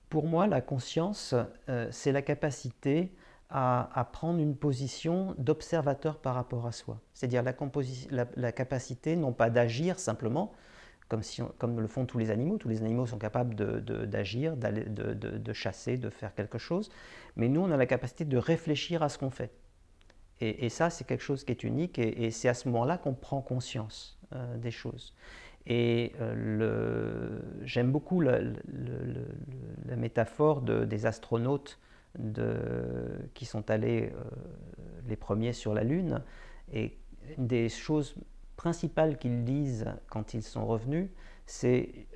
Pour moi, la conscience, c'est la capacité à prendre une position d'observateur par rapport à soi. C'est-à-dire la capacité non pas d'agir simplement, comme le font tous les animaux. Tous les animaux sont capables d'agir, de chasser, de faire quelque chose. Mais nous, on a la capacité de réfléchir à ce qu'on fait. Et ça, c'est quelque chose qui est unique. Et c'est à ce moment-là qu'on prend conscience des choses. Et j'aime beaucoup la métaphore des astronautes qui sont allés les premiers sur la Lune. Et une des choses principales qu'ils disent quand ils sont revenus, c'est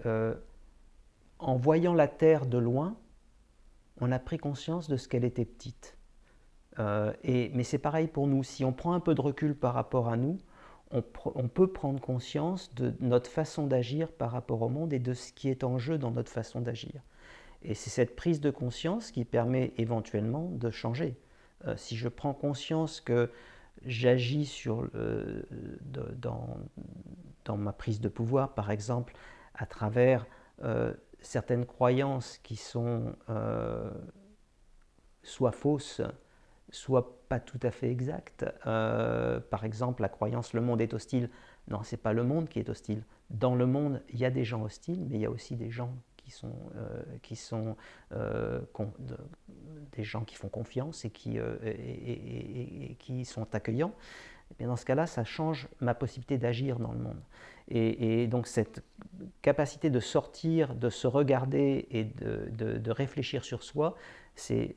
en voyant la Terre de loin, on a pris conscience de ce qu'elle était petite. Mais c'est pareil pour nous. Si on prend un peu de recul par rapport à nous, on peut prendre conscience de notre façon d'agir par rapport au monde et de ce qui est en jeu dans notre façon d'agir. Et c'est cette prise de conscience qui permet éventuellement de changer. Si je prends conscience que j'agis dans ma prise de pouvoir, par exemple, à travers certaines croyances qui sont soit fausses, soit pas tout à fait exactes. Par exemple, la croyance le monde est hostile. Non, c'est pas le monde qui est hostile. Dans le monde, il y a des gens hostiles, mais il y a aussi des gens des gens qui font confiance et qui sont accueillants. Et bien dans ce cas-là, ça change ma possibilité d'agir dans le monde. Et donc cette capacité de sortir, de se regarder et de réfléchir sur soi, c'est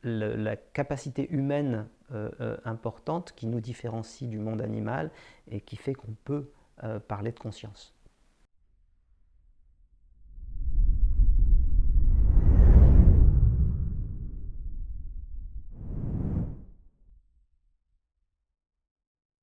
la capacité humaine importante qui nous différencie du monde animal et qui fait qu'on peut parler de conscience.